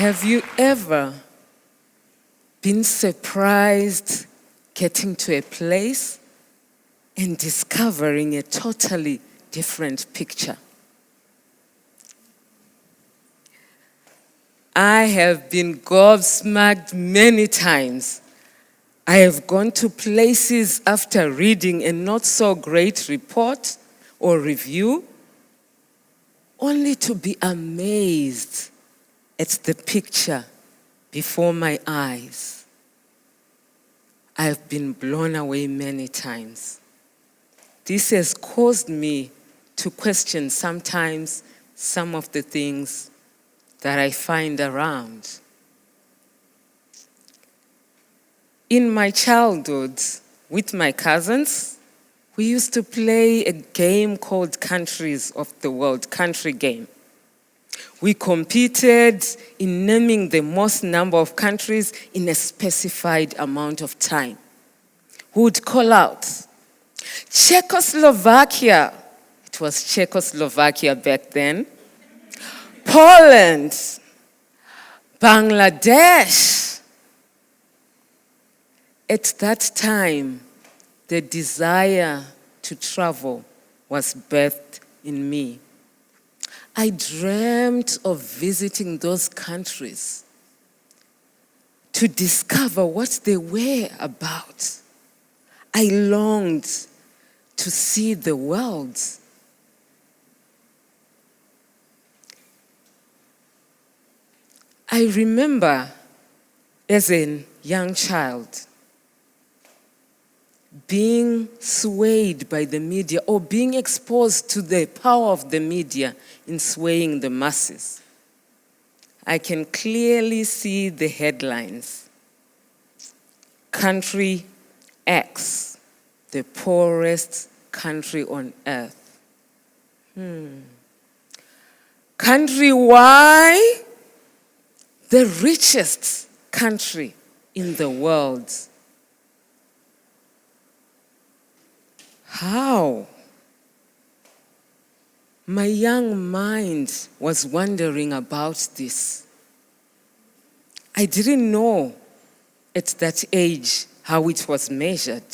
Have you ever been surprised getting to a place and discovering a totally different picture? I have been gobsmacked many times. I have gone to places after reading a not so great report or review, only to be amazed at the picture before my eyes. I have been blown away many times. This has caused me to question sometimes some of the things that I find around. In my childhood, with my cousins, we used to play a game called Countries of the World, country game. We competed in naming the most number of countries in a specified amount of time. We would call out, Czechoslovakia, it was Czechoslovakia back then, Poland, Bangladesh. At that time, the desire to travel was birthed in me. I dreamt of visiting those countries to discover what they were about. I longed to see the world. I remember as a young child being swayed by the media or being exposed to the power of the media in swaying the masses. I can clearly see the headlines. Country X, the poorest country on earth. Country Y, the richest country in the world. How? My young mind was wondering about this. I didn't know at that age how it was measured.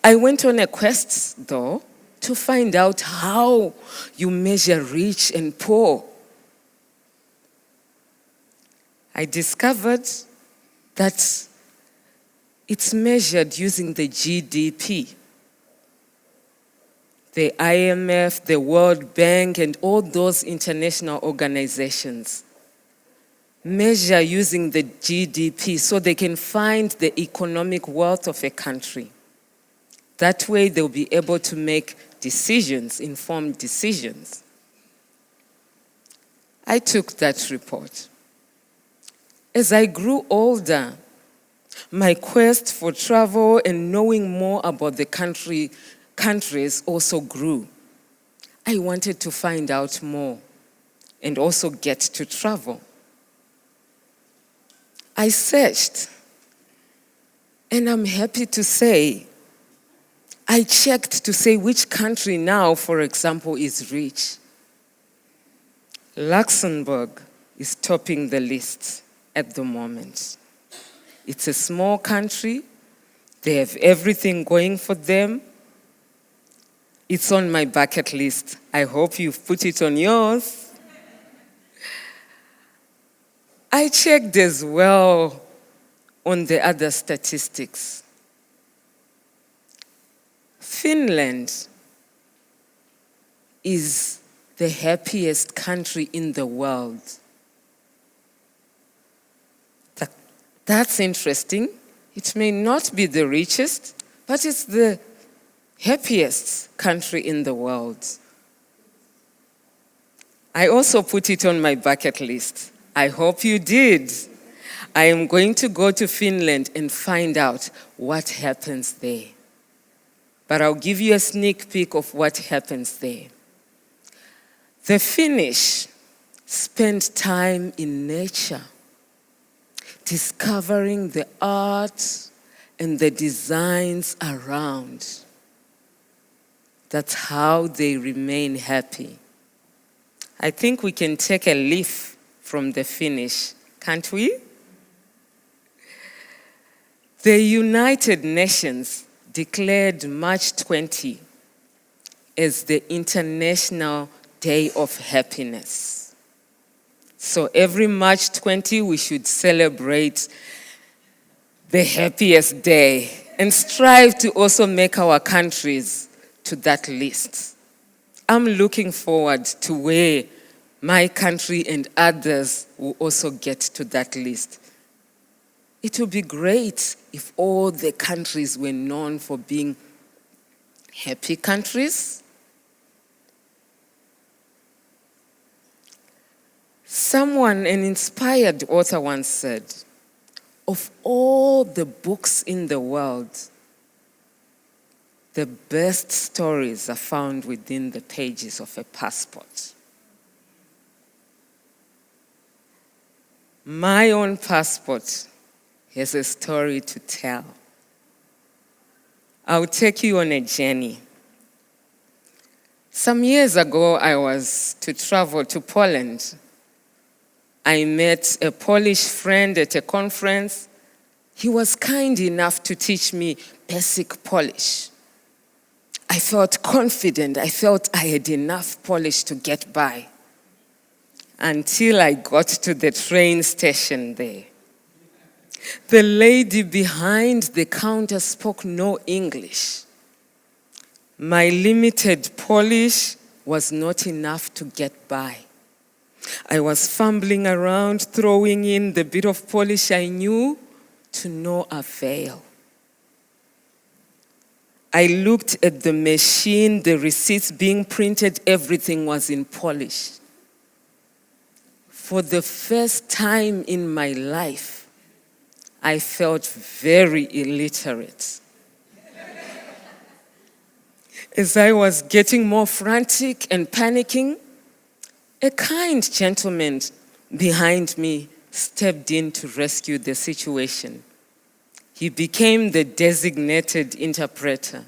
I went on a quest, though, to find out how you measure rich and poor. I discovered that it's measured using the GDP. The IMF, the World Bank, and all those international organizations measure using the GDP so they can find the economic wealth of a country. That way they'll be able to make decisions, informed decisions. I took that report. As I grew older, my quest for travel and knowing more about the countries also grew. I wanted to find out more and also get to travel. I searched, and I'm happy to say, I checked to say which country now, for example, is rich. Luxembourg is topping the list at the moment. It's a small country. They have everything going for them. It's on my bucket list. I hope you've put it on yours. I checked as well on the other statistics. Finland is the happiest country in the world. That's interesting. It may not be the richest, but it's the happiest country in the world. I also put it on my bucket list. I hope you did. I am going to go to Finland and find out what happens there. But I'll give you a sneak peek of what happens there. The Finnish spend time in nature, discovering the art and the designs around. That's how they remain happy. I think we can take a leaf from the finish, can't we? The United Nations declared March 20 as the International Day of Happiness. So every March 20, we should celebrate the happiest day and strive to also make our countries to that list. I'm looking forward to where my country and others will also get to that list. It would be great if all the countries were known for being happy countries. Someone, an inspired author, once said, of all the books in the world, the best stories are found within the pages of a passport. My own passport has a story to tell. I'll take you on a journey. Some years ago, I was to travel to Poland. I met a Polish friend at a conference. He was kind enough to teach me basic Polish. I felt confident. I felt I had enough Polish to get by until I got to the train station there. The lady behind the counter spoke no English. My limited Polish was not enough to get by. I was fumbling around, throwing in the bit of Polish I knew to no avail. I looked at the machine, the receipts being printed, everything was in Polish. For the first time in my life, I felt very illiterate. As I was getting more frantic and panicking, a kind gentleman behind me stepped in to rescue the situation. He became the designated interpreter.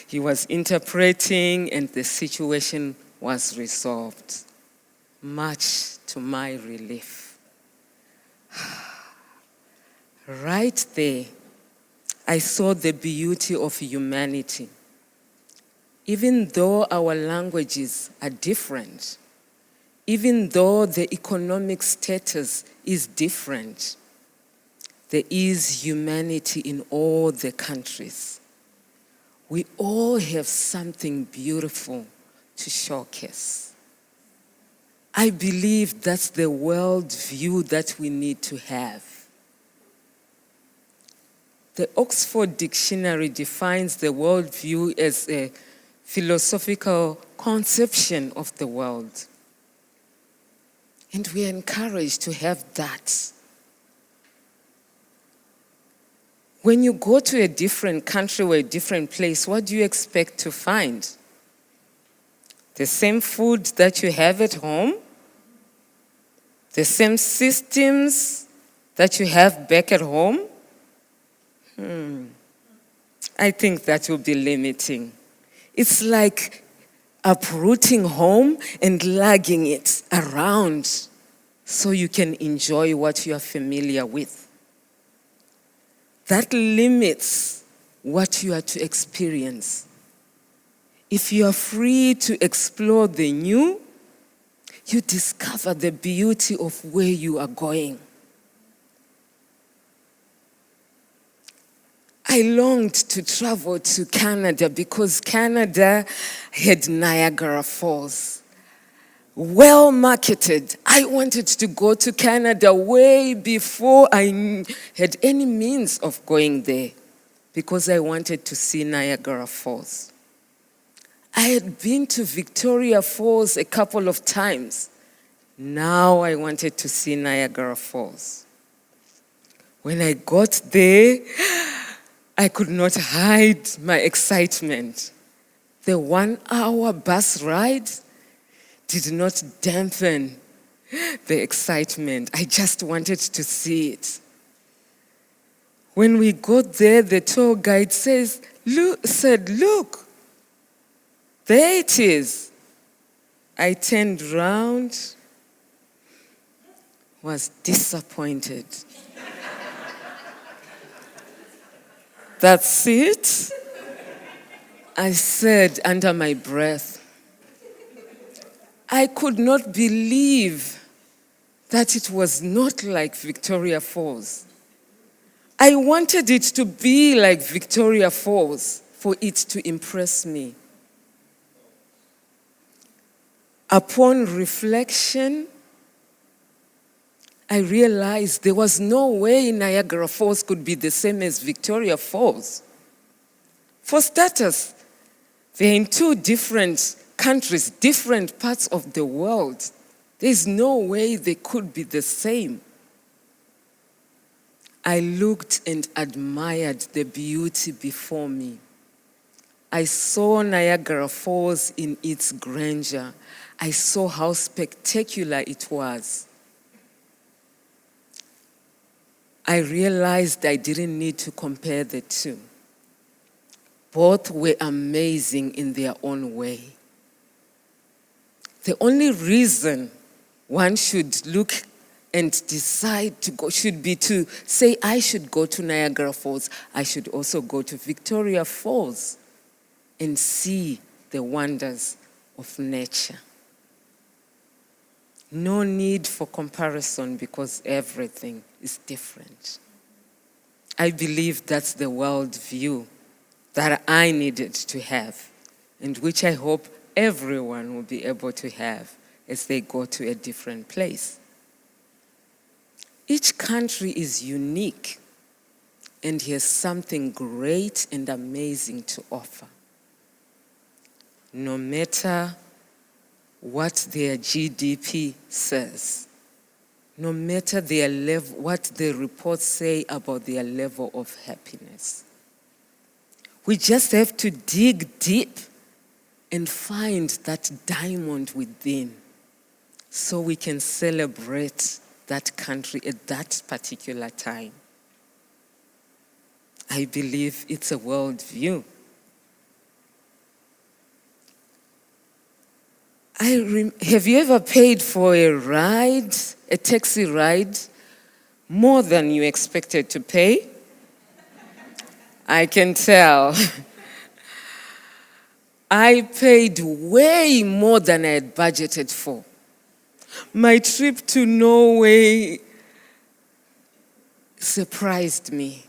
He was interpreting and the situation was resolved, much to my relief. Right there, I saw the beauty of humanity. Even though our languages are different, even though the economic status is different, there is humanity in all the countries. We all have something beautiful to showcase. I believe that's the world view that we need to have. The Oxford Dictionary defines the worldview as a philosophical conception of the world. And we are encouraged to have that. When you go to a different country or a different place, what do you expect to find? The same food that you have at home? The same systems that you have back at home? I think that will be limiting. It's like uprooting home and lugging it around so you can enjoy what you are familiar with. That limits what you are to experience. If you are free to explore the new, you discover the beauty of where you are going. I longed to travel to Canada because Canada had Niagara Falls. Well marketed. I wanted to go to Canada way before I had any means of going there because I wanted to see Niagara Falls. I had been to Victoria Falls a couple of times. Now I wanted to see Niagara Falls. When I got there, I could not hide my excitement. The 1-hour bus ride did not dampen the excitement. I just wanted to see it. When we got there, the tour guide said, look, there it is. I turned round. was disappointed. That's it? I said under my breath. I could not believe that it was not like Victoria Falls. I wanted it to be like Victoria Falls for it to impress me. Upon reflection, I realized there was no way Niagara Falls could be the same as Victoria Falls. For starters, they're in two different countries, different parts of the world. There's no way they could be the same. I looked and admired the beauty before me. I saw Niagara Falls in its grandeur. I saw how spectacular it was. I realized I didn't need to compare the two. Both were amazing in their own way. The only reason one should look and decide to go should be to say, I should go to Niagara Falls. I should also go to Victoria Falls and see the wonders of nature. No need for comparison because everything is different. I believe that's the world view that I needed to have, and which I hope everyone will be able to have as they go to a different place. Each country is unique and has something great and amazing to offer. No matter what their GDP says, no matter their level, what the reports say about their level of happiness. We just have to dig deep and find that diamond within so we can celebrate that country at that particular time. I believe it's a world view. Have you ever paid for a ride, a taxi ride, more than you expected to pay? I can tell. I paid way more than I had budgeted for. My trip to Norway surprised me.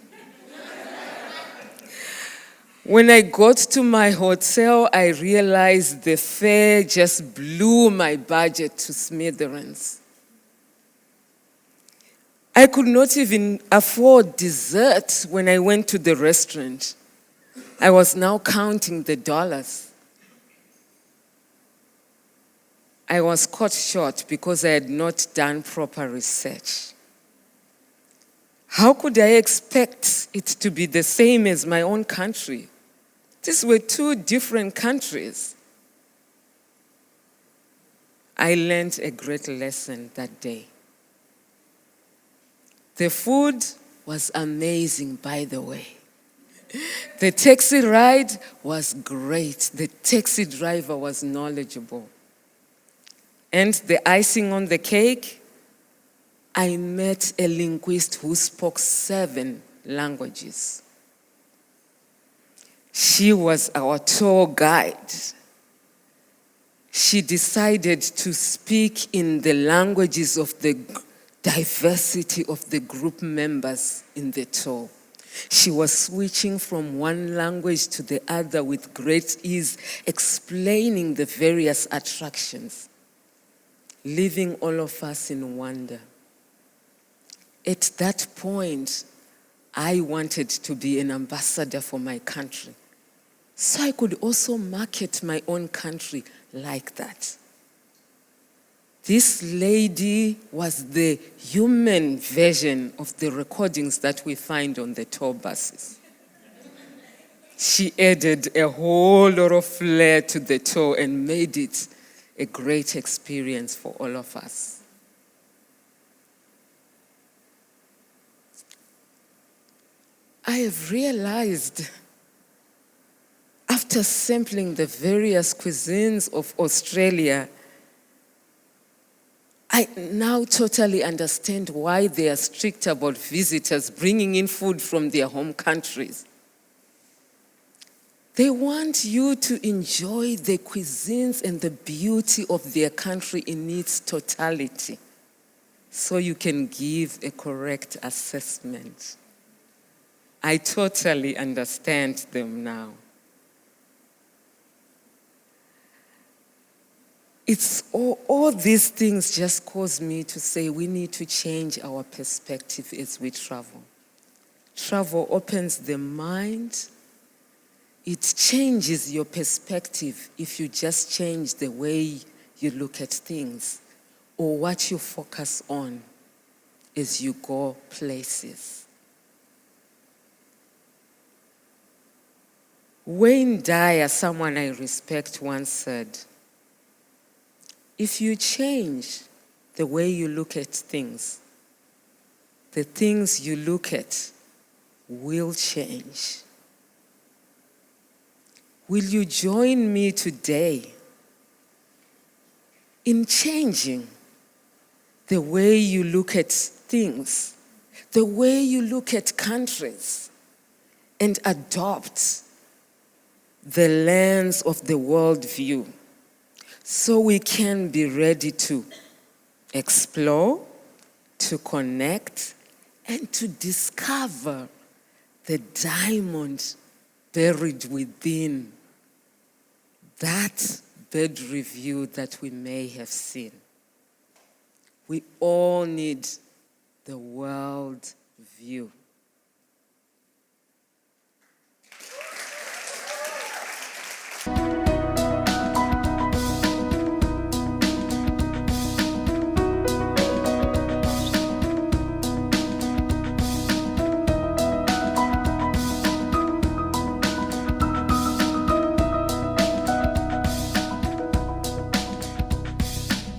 When I got to my hotel, I realized the fare just blew my budget to smithereens. I could not even afford dessert when I went to the restaurant. I was now counting the dollars. I was caught short because I had not done proper research. How could I expect it to be the same as my own country? These were two different countries. I learned a great lesson that day. The food was amazing, by the way. The taxi ride was great. The taxi driver was knowledgeable. And the icing on the cake, I met a linguist who spoke 7 languages. She was our tour guide. She decided to speak in the languages of the diversity of the group members in the tour. She was switching from one language to the other with great ease, explaining the various attractions, leaving all of us in wonder. At that point, I wanted to be an ambassador for my country, so I could also market my own country like that. This lady was the human version of the recordings that we find on the tour buses. She added a whole lot of flair to the tour and made it a great experience for all of us. I have realized, after sampling the various cuisines of Australia, I now totally understand why they are strict about visitors bringing in food from their home countries. They want you to enjoy the cuisines and the beauty of their country in its totality, so you can give a correct assessment. I totally understand them now. It's all these things just cause me to say we need to change our perspective as we travel. Travel opens the mind. It changes your perspective if you just change the way you look at things or what you focus on as you go places. Wayne Dyer, someone I respect, once said, if you change the way you look at things, the things you look at will change. Will you join me today in changing the way you look at things, the way you look at countries, and adopt the lens of the world view so we can be ready to explore, to connect, and to discover the diamond buried within that bird review that we may have seen. We all need the world view.